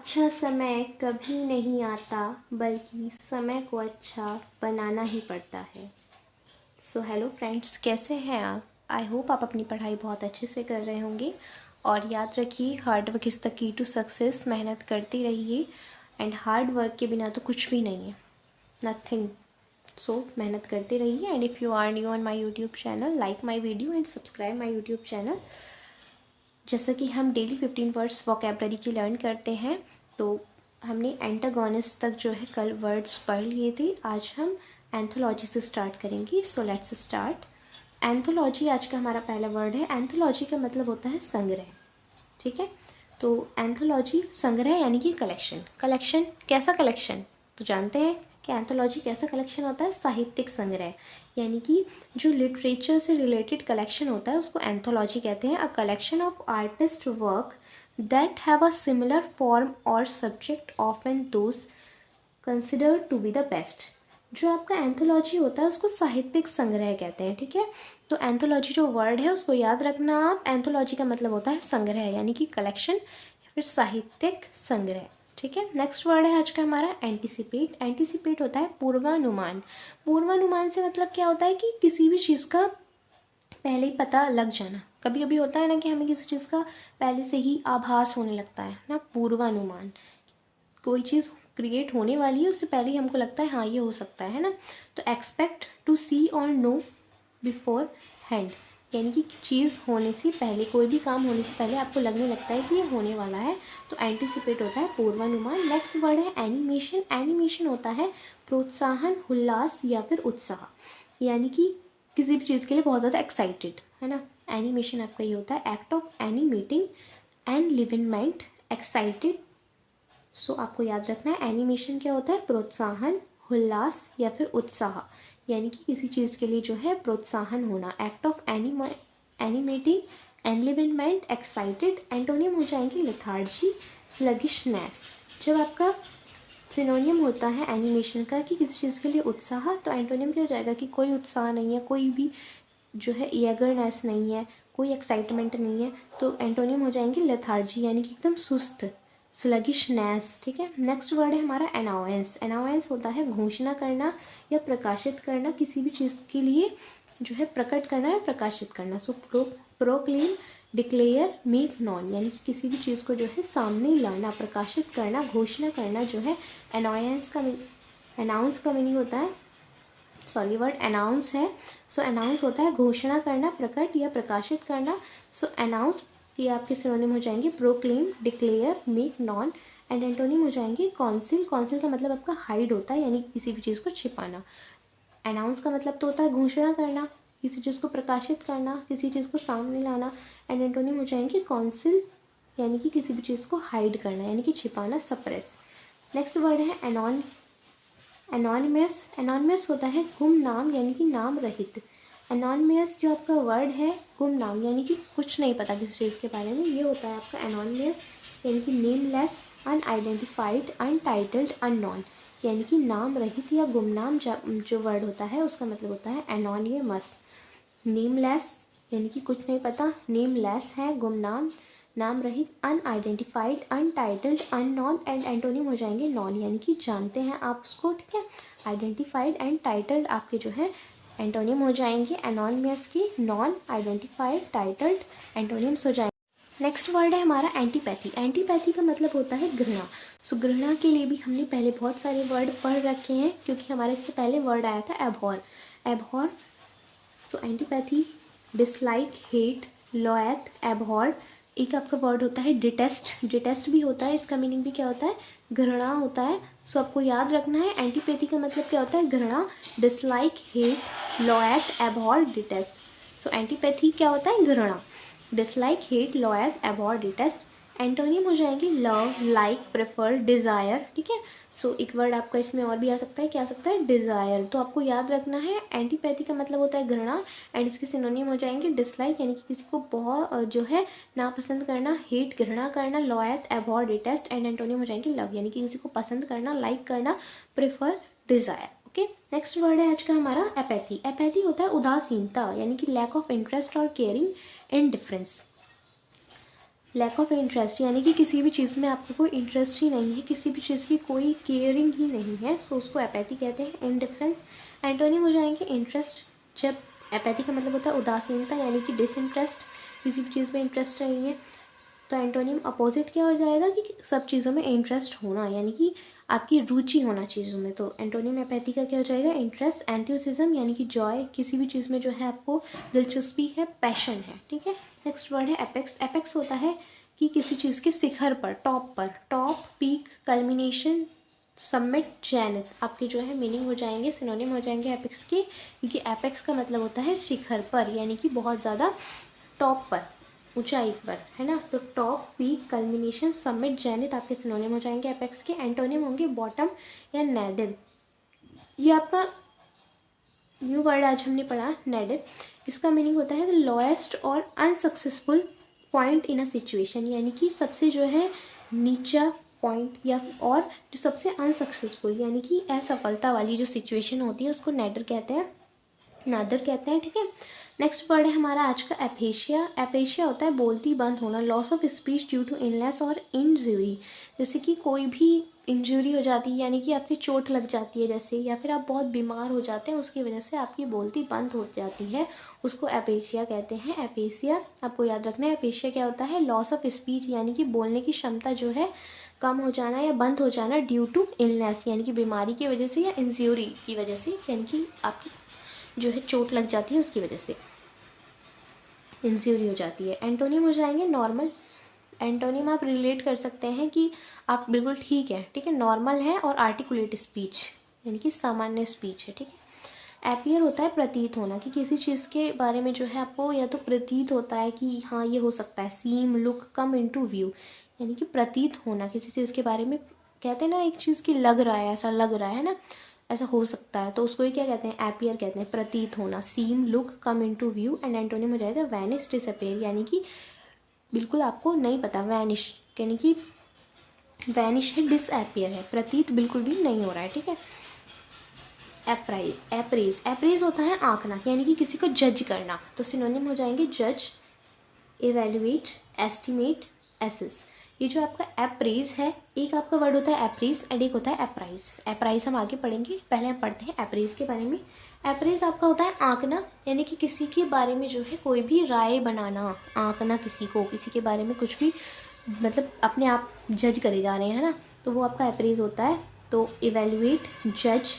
अच्छा समय कभी नहीं आता, बल्कि समय को अच्छा बनाना ही पड़ता है। सो हेलो फ्रेंड्स, कैसे हैं आप? आई होप आप अपनी पढ़ाई बहुत अच्छे से कर रहे होंगे। और याद रखिए, hard work is the key to success. मेहनत करते रहिए, एंड हार्ड वर्क के बिना तो कुछ भी नहीं है, नथिंग। सो मेहनत करते रहिए, and if you are new on my YouTube channel, like my video and subscribe my YouTube channel. जैसा कि हम डेली 15 वर्ड्स वोकेबलरी की लर्न करते हैं, तो हमने एंटागोनिस्ट तक जो है कल वर्ड्स पढ़ लिए थे। आज हम एंथोलॉजी से स्टार्ट करेंगे। So let's start. एंथोलॉजी आज का हमारा पहला वर्ड है। एंथोलॉजी का मतलब होता है संग्रह, ठीक है। तो एंथोलॉजी संग्रह यानी कि कलेक्शन। कलेक्शन कैसा कलेक्शन, तो जानते हैं कि एंथोलॉजी कैसा कलेक्शन होता है? साहित्यिक संग्रह, यानी कि जो लिटरेचर से रिलेटेड कलेक्शन होता है उसको एंथोलॉजी कहते हैं। A collection of artist work that have a similar form और subject often those considered to be the best. जो आपका एंथोलॉजी होता है उसको साहित्यिक संग्रह कहते हैं, ठीक है। तो एंथोलॉजी जो वर्ड है उसको याद रखना आप। एंथोलॉजी का मतलब होता है संग्रह, यानी कि कलेक्शन या फिर साहित्यिक संग्रह, ठीक है। नेक्स्ट वर्ड है आज का हमारा एंटिसिपेट। एंटिसिपेट होता है पूर्वानुमान। पूर्वानुमान से मतलब क्या होता है कि किसी भी चीज़ का पहले ही पता लग जाना। कभी कभी होता है ना कि हमें किसी चीज़ का पहले से ही आभास होने लगता है ना, पूर्वानुमान। कोई चीज़ क्रिएट होने वाली है उससे पहले ही हमको लगता है हाँ ये हो सकता है ना। तो एक्सपेक्ट टू सी और नो बिफोर हैंड, यानी कि चीज़ होने से पहले, कोई भी काम होने से पहले आपको लगने लगता है कि ये होने वाला है, तो एंटिसिपेट होता है पूर्वानुमान। नेक्स्ट वर्ड है एनिमेशन। एनिमेशन होता है प्रोत्साहन, उल्लास या फिर उत्साह, यानी कि किसी भी चीज़ के लिए बहुत ज़्यादा एक्साइटेड है ना। एनिमेशन आपका ये होता है act of animating and enlivenment excited. So आपको याद रखना है एनिमेशन क्या होता है? प्रोत्साहन, उल्लास या फिर उत्साह, यानी कि किसी चीज़ के लिए जो है प्रोत्साहन होना। Act of animating, enlivenment, excited. Antonym हो जाएंगे लेथार्जी, स्लगिशनेस। जब आपका सिनोनियम होता है एनिमेशन का कि किसी चीज़ के लिए उत्साह, तो एंटोनियम क्या हो जाएगा कि कोई उत्साह नहीं है, कोई भी जो है ईगरनेस नहीं है, कोई एक्साइटमेंट नहीं है, तो एंटोनियम हो जाएंगे लेथार्जी, यानी कि एकदम सुस्त, स्लगिशनेस, ठीक है। नेक्स्ट वर्ड है हमारा अनाउंस। अनाउंस होता है घोषणा करना या प्रकाशित करना, किसी भी चीज़ के लिए जो है प्रकट करना या प्रकाशित करना। सो प्रोक्लेम, डिक्लेयर, मेक नॉन, यानी कि किसी भी चीज़ को जो है सामने लाना, प्रकाशित करना, घोषणा करना जो है अनाउंस का मीनिंग होता है। सॉरी, वर्ड अनाउंस है। सो अनाउंस होता है घोषणा करना, प्रकट या प्रकाशित करना। सो अनाउंस ये आपके सिनोनिम हो जाएंगे proclaim, declare, make non, and antonym हो जाएंगे कॉन्सिल। कॉन्सिल का मतलब आपका हाइड होता है, यानी किसी भी चीज़ को छिपाना। अनाउंस का मतलब तो होता है घोषणा करना, किसी चीज़ को प्रकाशित करना, किसी चीज़ को सामने लाना, एंड एंटोनिम हो जाएंगे कॉन्सिल, यानी कि किसी भी चीज़ को हाइड करना, यानी कि छिपाना, सप्रेस। नेक्स्ट वर्ड है एनॉनिमस। एनॉनिमस होता है गुमनाम, यानी कि नाम रहित। एनॉनिमस जो आपका वर्ड है गुमनाम, यानी कि कुछ नहीं पता किसी चीज़ के बारे में, ये होता है आपका एनॉनिमस, यानी कि नेमलेस, अनआइडेंटिफाइड, अनटाइटल्ड, अननोन, यानी कि नाम रहित या गुमनाम जो वर्ड होता है उसका मतलब होता है एनॉनिमस। नेमलेस यानी कि कुछ नहीं पता, नेमलेस है गुमनाम, नाम रहित, unidentified, untitled, unknown, and antonym हो जाएंगे नॉन, यानी कि जानते हैं आप उसको, ठीक है। आइडेंटिफाइड एंड टाइटल्ड आपके जो है एंटोनिम हो जाएंगे एनॉनिमस की। नॉन, आइडेंटिफाइड, टाइटल्ड एंटोनिम्स हो जाएंगे। नेक्स्ट वर्ड है हमारा एंटीपैथी। एंटीपैथी का मतलब होता है घृणा। सो घृणा के लिए भी हमने पहले बहुत सारे वर्ड पढ़ रखे हैं, क्योंकि हमारे इससे पहले वर्ड आया था एबहॉर। एबहॉर, सो एंटीपैथी, डिसलाइक, हेट, लोएथ, एबहॉर। एक आपका वर्ड होता है डिटेस्ट। डिटेस्ट भी होता है, इसका मीनिंग भी क्या होता है? घृणा होता है। सो आपको याद रखना है एंटीपैथी का मतलब क्या होता है? घृणा, डिसलाइक, हेट, लोएथ, एबहॉर, डिटेस्ट। सो एंटीपैथी क्या होता है? घृणा, डिसलाइक, हेट, लोएथ, एबहॉर, डिटेस्ट। एंटोनियम हो जाएंगे लव, लाइक, प्रेफर, डिज़ायर, ठीक है। सो एक वर्ड आपका इसमें और भी आ सकता है, क्या आ सकता है? डिज़ायर। तो आपको याद रखना है एंटीपैथी का मतलब होता है घृणा, एंड इसके सिनोनिम हो जाएंगे डिसलाइक, यानी कि किसी को बहुत जो है नापसंद करना, हेट, घृणा करना, लोएथ, एबहॉर, डिटेस्ट, एंड एंटोनिम हो जाएंगे लव, यानी कि किसी को पसंद करना, लाइक करना, prefer, desire. Okay, next word है आज का हमारा एपैथी। एपैथी होता है उदासीनता, यानी कि लैक ऑफ इंटरेस्ट और caring, indifference. Lack of interest यानी कि किसी भी चीज़ में आपको कोई इंटरेस्ट ही नहीं है, किसी भी चीज़ की कोई केयरिंग ही नहीं है, सो उसको एपैथी कहते हैं। इंडिफरेंस एंटोनिम हो जाएंगे इंटरेस्ट। जब एपैथी का मतलब होता है उदासीनता यानी कि डिसइंटरेस्ट, किसी भी चीज़ में इंटरेस्ट नहीं है। तो एंटोनिम अपोजिट क्या हो जाएगा कि सब चीज़ों में इंटरेस्ट होना यानी कि आपकी रुचि होना चीज़ों में। तो एंटोनिम एपैथी का क्या हो जाएगा? इंटरेस्ट। एंथुसिज्म यानी कि जॉय, किसी भी चीज़ में जो है आपको दिलचस्पी है, पैशन है, ठीक है। नेक्स्ट वर्ड है एपेक्स। एपेक्स होता है कि किसी चीज़ के शिखर पर, टॉप पर, टॉप, पीक, कल्मिनेशन, सबमिट, चयनित, आपके जो है मीनिंग हो जाएंगे, सिनोनिम हो जाएंगे एपेक्स के, क्योंकि एपेक्स का मतलब होता है शिखर पर यानी कि बहुत ज़्यादा टॉप पर, ऊंचाई पर, है ना। तो टॉप, पीक, कल्मिनेशन, सबमिट, चयनित आपके सिनोनिम हो जाएंगे एपेक्स के। एंटोनिम होंगे बॉटम या नैडल। ये आपका न्यू वर्ड आज हमने पढ़ा नैडल। इसका मीनिंग होता है द लोएस्ट और unsuccessful point in a situation, यानी कि सबसे जो है नीचा पॉइंट या और जो सबसे अनसक्सेसफुल यानी कि असफलता वाली जो सिचुएशन होती है उसको नैडर कहते हैं, नादर कहते हैं, ठीक है। नेक्स्ट वर्ड है हमारा आज का एपेशिया। एपेशिया होता है बोलती बंद होना, loss of speech due to illness और इंजरी। जैसे कि कोई भी इंजरी हो जाती है यानी कि आपकी चोट लग जाती है जैसे, या फिर आप बहुत बीमार हो जाते हैं उसकी वजह से आपकी बोलती बंद हो जाती है, उसको एपेशिया कहते हैं। एपेशिया आपको याद रखना है। एपेशिया क्या होता है? लॉस ऑफ स्पीच यानी कि बोलने की क्षमता जो है कम हो जाना या बंद हो जाना, ड्यू टू इलनेस यानी कि बीमारी की वजह से या इंजरी की वजह से, यानी कि आपकी जो है चोट लग जाती है उसकी वजह से इंजरी हो जाती है। एंटोनिम हो जाएंगे नॉर्मल। एंटोनिम आप रिलेट कर सकते हैं कि आप बिल्कुल ठीक है, ठीक है, नॉर्मल है, और आर्टिकुलेट स्पीच यानी कि सामान्य स्पीच है, ठीक है। एपियर होता है प्रतीत होना, कि किसी चीज़ के बारे में जो है आपको या तो प्रतीत होता है कि हाँ ये हो सकता है। सीम, लुक, कम इनटू व्यू यानी कि प्रतीत होना, किसी चीज़ के बारे में कहते हैं ना, एक चीज़ की लग रहा है, ऐसा लग रहा है ना, ऐसा हो सकता है, तो उसको ही क्या कहते हैं? एपियर कहते हैं, प्रतीत होना। Seem, look, come into view. And antonym हो जाएगा वैनिश, डिसअपीयर यानी कि बिल्कुल आपको नहीं पता। वैनिश यानी कि वैनिश है, डिसअपीयर है, प्रतीत बिल्कुल भी नहीं हो रहा है, ठीक है। एप्राइज। एप्रीज। एप्रीज होता है आंकना यानी कि किसी को जज करना, तो सिनोनिम हो जाएंगे जज, एवेल्युएट, एस्टिमेट, एसेस। ये जो आपका एप्रीज है, एक आपका वर्ड होता है एप्रीज एंड एक होता है एप्राइज। एप्राइज हम आगे पढ़ेंगे, पहले हम पढ़ते हैं एप्रीज के बारे में। एप्रीज आपका होता है आंकना यानी कि किसी के बारे में जो है कोई भी राय बनाना, आंकना किसी को, किसी के बारे में कुछ भी मतलब अपने आप जज करे जा रहे हैं ना, तो वो आपका एप्रीज होता है। तो इवेल्युएट, जज,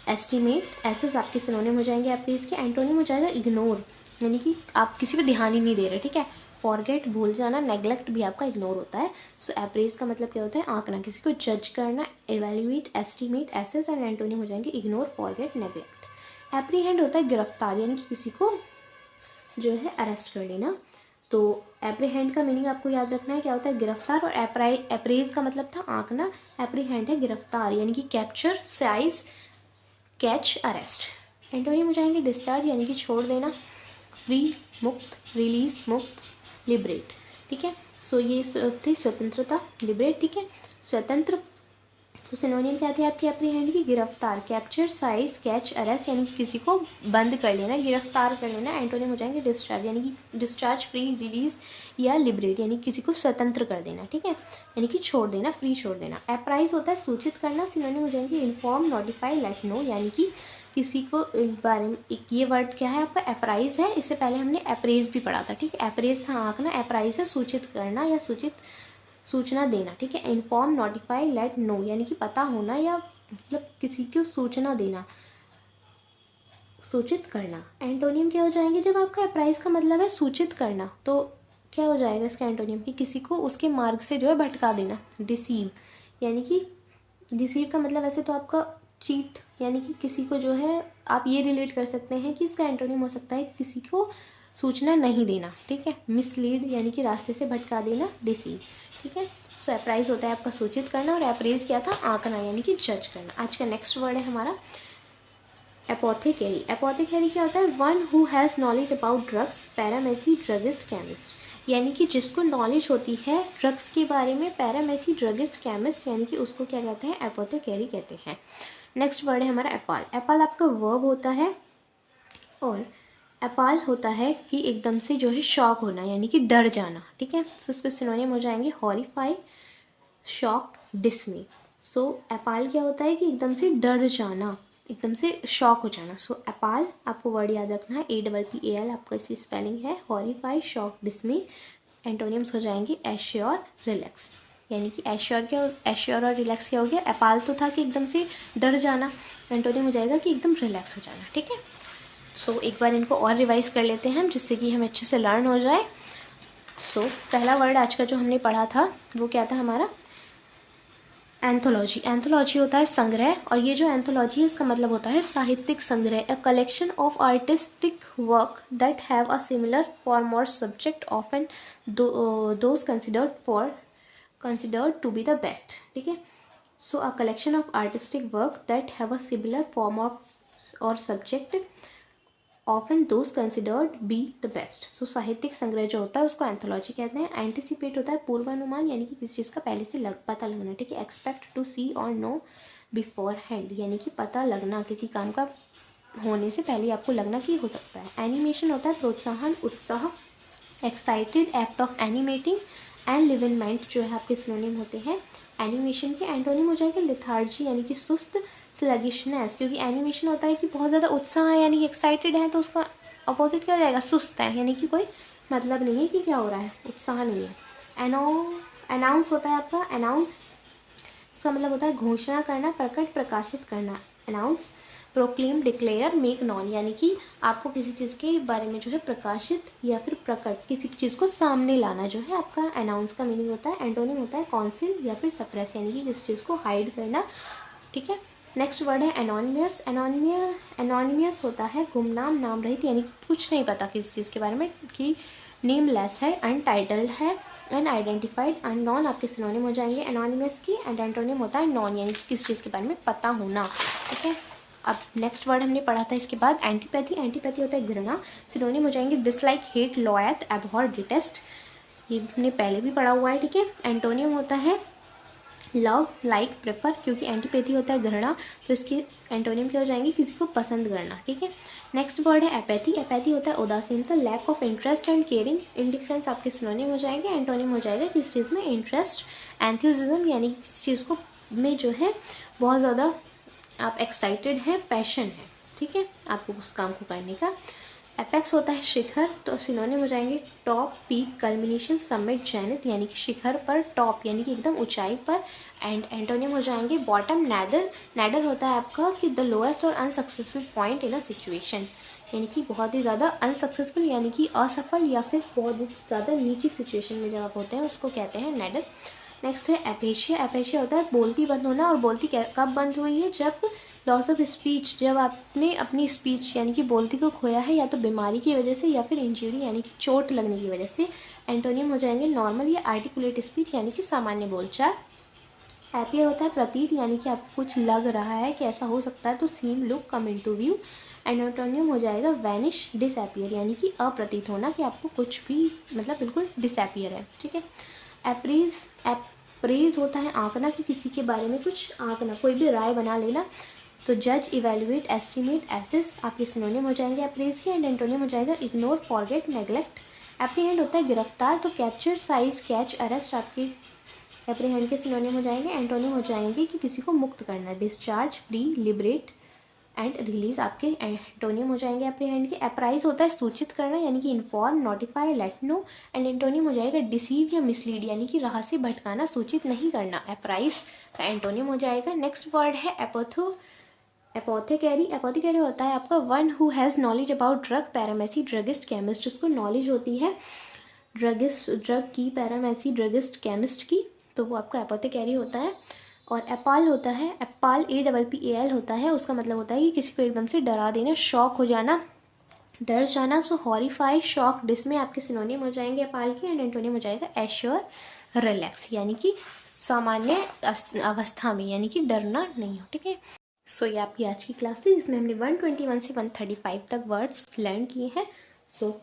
एस्टिमेट, एसेस आपके सिनोनिम हो जाएंगे एप्रीज के। एंटोनिम हो जाएगा इग्नोर यानी कि आप किसी पे ध्यान ही नहीं दे रहे, ठीक है। फॉरगेट, भूल जाना, नेग्लेक्ट भी आपका इग्नोर होता है। सो एप्रेज का मतलब क्या होता है? आंकना, किसी को जज करना। Evaluate, estimate, assess and antonym हो जाएंगे इग्नोर, फॉरगेट, नेग्लेक्ट। एप्रीहेंड होता है गिरफ्तार यानी कि किसी को जो है अरेस्ट कर लेना। तो एप्रीहेंड का मीनिंग आपको याद रखना है क्या होता है? गिरफ्तार। और एप्रेज का मतलब था आंकना, एप्रीहेंड है गिरफ्तार यानी कि capture, size, catch, arrest. Antonym हो जाएंगे डिस्चार्ज यानी कि छोड़ देना, फ्री, मुक्त, रिलीज, मुक्त, लिबरेट, ठीक है। सो ये थी स्वतंत्रता, लिबरेट, ठीक है, स्वतंत्र। सो सिनोनिम क्या थी आपकी एप्रीहेंड की? गिरफ्तार, कैप्चर, साइज, कैच, अरेस्ट यानी कि किसी को बंद कर लेना, गिरफ्तार कर लेना। एंटोनिम हो जाएंगे डिस्चार्ज यानी कि डिस्चार्ज, फ्री, रिलीज या लिबरेट यानी किसी को स्वतंत्र कर देना, ठीक है, यानी कि छोड़ देना, फ्री छोड़ देना। एप्राइज होता है सूचित करना, सिनोनिम हो जाएंगे इन्फॉर्म, नोटिफाई, लेट नो यानी कि किसी को इस बारे में। एक ये वर्ड क्या है आपका? एप्राइज है। इससे पहले हमने एप्रेज भी पढ़ा था, ठीक है। एप्रेज था आंकना, एप्राइज है सूचित करना या सूचना देना, ठीक है। इन्फॉर्म, नोटिफाई, लेट नो यानी कि पता होना या मतलब किसी को सूचना देना, सूचित करना। एंटोनियम क्या हो जाएंगे? जब आपका एप्राइज का मतलब है सूचित करना, तो क्या हो जाएगा इसका एंटोनियम? कि किसी को उसके मार्ग से जो है भटका देना, डिसीव यानी कि डिसीव का मतलब वैसे तो आपका चीट यानी कि किसी को जो है आप ये रिलेट कर सकते हैं कि इसका एंटोनिम हो सकता है किसी को सूचना नहीं देना, ठीक है। मिसलीड यानी कि रास्ते से भटका देना, डिसीव, ठीक है। सो एप्राइज होता है आपका सूचित करना, और एप्रेज क्या था? आंकना यानी कि जज करना। आज का नेक्स्ट वर्ड है हमारा एपोथेकेरी। एपोथेकेरी क्या होता है? One who has knowledge about drugs, pharmacy, druggist, chemist यानी कि जिसको नॉलेज होती है ड्रग्स के बारे में, पैरामेसी, ड्रगिस्ट, केमिस्ट यानी कि उसको क्या कहते हैं? एपोथेकेरी कहते हैं। नेक्स्ट वर्ड है हमारा एपाल। एपाल आपका वर्ब होता है और एपाल होता है कि एकदम से जो है शॉक होना, यानी कि डर जाना, ठीक है। सो इसके सिनोनिम हो जाएंगे हॉरिफाई, शॉक, डिसमे। सो एपाल क्या होता है कि एकदम से डर जाना, एकदम से शॉक हो जाना। सो एपाल आपको वर्ड याद रखना है, APPAL आपका इसकी स्पेलिंग है। हॉरिफाई, शॉक, डिसमे। एंटोनिम्स हो जाएंगे एश्योर, रिलैक्स। यानी कि एश्योर और रिलैक्स क्या हो गया, एपाल तो था कि एकदम से डर जाना, एंटोनिम हो जाएगा कि एकदम रिलैक्स हो जाना, ठीक है। सो एक बार इनको और रिवाइज कर लेते हैं हम, जिससे कि हमें अच्छे से लर्न हो जाए। सो पहला वर्ड आज का जो हमने पढ़ा था वो क्या था हमारा, एंथोलॉजी। एंथोलॉजी होता है संग्रह, और ये जो एंथोलॉजी है इसका मतलब होता है साहित्यिक संग्रह। A collection of artistic work that have a similar form और subject, often those considered to be the best, ठीक है। So a collection of artistic work that have a similar form of और subject, often those considered be the best. So साहित्यिक संग्रह जो होता है उसको एंथोलॉजी कहते हैं। एंटिसिपेट होता है पूर्वानुमान, यानी कि किसी चीज़ का पहले से पता लगना, ठीक है। एक्सपेक्ट, टू सी और नो बिफोर हैंड, यानी कि पता लगना, किसी काम का होने से पहले आपको लगना कि हो सकता है। एनिमेशन होता है प्रोत्साहन, उत्साह, excited, act of animating. And enlivenment जो है आपके सिनोनिम होते हैं एनिमेशन के। एंटोनिम हो जाएगा लेथार्जी, यानी कि सुस्त, स्लगिशनेस, क्योंकि एनिमेशन होता है कि बहुत ज़्यादा उत्साह है, यानी कि एक्साइटेड है, तो उसका अपोजिट क्या हो जाएगा, सुस्त है, यानी कि कोई मतलब नहीं है कि क्या हो रहा है, उत्साह नहीं है। अनाउंस होता है आपका, अनाउंस इसका मतलब होता है घोषणा करना, प्रकट, प्रकाशित करना। Announce, proclaim, declare, make non, यानी कि आपको किसी चीज़ के बारे में जो है प्रकाशित या फिर प्रकट, किसी चीज़ को सामने लाना जो है आपका अनाउंस का मीनिंग होता है। एंटोनिम होता है कॉन्सिल या फिर सप्रेस, यानी कि किसी चीज़ को हाइड करना, ठीक है। नेक्स्ट वर्ड है एनोनिमियस। एनोनिमियस होता है गुमनाम, नाम रहित, यानी कि कुछ नहीं पता किसी चीज़ के बारे में, कि नेमलेस है, अनटाइटल्ड है, अनआइडेंटिफाइड, अननोन आपके सिनोनिम हो जाएंगे एनोनिमस की। एंड एंटोनिम होता है नॉन, यानी कि किसी चीज़ के बारे में पता होना, ठीक है। अब नेक्स्ट वर्ड हमने पढ़ा था इसके बाद एंटीपैथी। एंटीपैथी होता है घृणा, सिनोनिम हो जाएंगे डिसलाइक, हेट, लॉयथ, एबहॉर, डिटेस्ट, ये हमने पहले भी पढ़ा हुआ है, ठीक है। एंटोनिम होता है लव, लाइक, प्रेफर, क्योंकि एंटीपैथी होता है घृणा, तो इसकी एंटोनिम क्या हो जाएंगे, किसी को पसंद करना, ठीक है। नेक्स्ट वर्ड है एपैथी। एपैथी होता है उदासीनता, lack of interest and caring. Indifference आपके सिनोनिम हो जाएंगे, एंटोनिम हो जाएगा किसी चीज़ में इंटरेस्ट। एंथुसिज्म, यानी किसी चीज़ को में जो है बहुत ज़्यादा आप एक्साइटेड हैं, पैशन है, ठीक है, आपको उस काम को करने का। एपेक्स होता है शिखर, तो सिनोनिम हो जाएंगे टॉप, पीक, कल्मिनेशन, समिट, जैनित, यानी कि शिखर पर, टॉप यानी कि एकदम ऊंचाई पर। एंड एंटोनिम हो जाएंगे बॉटम, नैदर। नैदर होता है आपका कि द लोएस्ट और unsuccessful point in a situation, यानी कि बहुत ही ज़्यादा अनसक्सेसफुल, यानी कि असफल या फिर बहुत ज़्यादा नीची सिचुएशन में जब आप होते हैं उसको कहते हैं नैदर। नेक्स्ट है एपेशिया। एपेशिया होता है बोलती बंद होना, और बोलती कब बंद हुई है, जब लॉस ऑफ स्पीच, जब आपने अपनी स्पीच यानी कि बोलती को खोया है, या तो बीमारी की वजह से या फिर इंजरी यानी कि चोट लगने की वजह से। एंटोनियम हो जाएंगे नॉर्मल या आर्टिकुलेट स्पीच, यानी कि सामान्य बोलचाल। एपियर होता है प्रतीत, यानी कि आपको कुछ लग रहा है कि ऐसा हो सकता है, तो seem, look, come into view. Antonym हो जाएगा वैनिश, डिसअपियर, यानी कि अप्रतीत होना, कि आपको कुछ भी मतलब बिल्कुल डिसअपियर है, ठीक है। एप्रीज होता है आंकना, कि किसी के बारे में कुछ आंकना, कोई भी राय बना लेना। तो जज, इवेलुएट, एस्टिमेट, एसेस आपके सिनोनिम हो जाएंगे अप्रेज के। एंड एंटोनिम हो जाएगा इग्नोर, फॉरगेट, नेग्लेक्ट। एप्रीहेंड होता है गिरफ्तार, तो कैप्चर, साइज, कैच, अरेस्ट आपके एप्रीहेंड के सिनोनिम हो जाएंगे। एंटोनिम हो जाएंगे कि किसी को मुक्त करना, discharge, free, liberate and release आपके एंटोनियम हो जाएंगे एप्रीहेंड के। अप्राइज होता है सूचित करना, यानी कि inform, notify, let know. And antonym हो जाएगा डिसीव या मिसलीड, यानी कि राह से भटकाना, सूचित नहीं करना। अप्राइज का एंटोनियम हो जाएगा। नेक्स्ट वर्ड है एपोथेकेरी। एपोथेकेरी होता है आपका one who has knowledge about drug, pharmacy, druggist, chemist, जिसको नॉलेज होती है ड्रग की, पैरामेसी, ड्रगिस्ट, केमिस्ट की, तो वो आपका एपोथेकेरी होता है। और एपाल होता है, एपाल APPAL होता है, उसका मतलब होता है कि किसी को एकदम से डरा देना, शॉक हो जाना, डर जाना। सो हॉरिफाई, शॉक, डिसमे आपके सिनोनिम हो जाएंगे एपाल के। एंड एंटोनिम हो जाएगा एश्योर, रिलैक्स, यानी कि सामान्य अवस्था में, यानी कि डरना नहीं हो, ठीक है। सो ये आपकी आज की क्लास थी, जिसमें हमने 121 से 135 तक वर्ड्स लर्न किए हैं। सो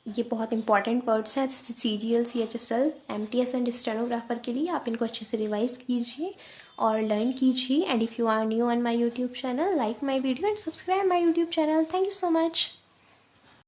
ये बहुत इंपॉर्टेंट वर्ड्स हैं CGL, CHSL, MTS and stenographer के लिए। आप इनको अच्छे से रिवाइज कीजिए और लर्न कीजिए। And if you are new on my YouTube channel, like my video and subscribe my YouTube channel. Thank you so much.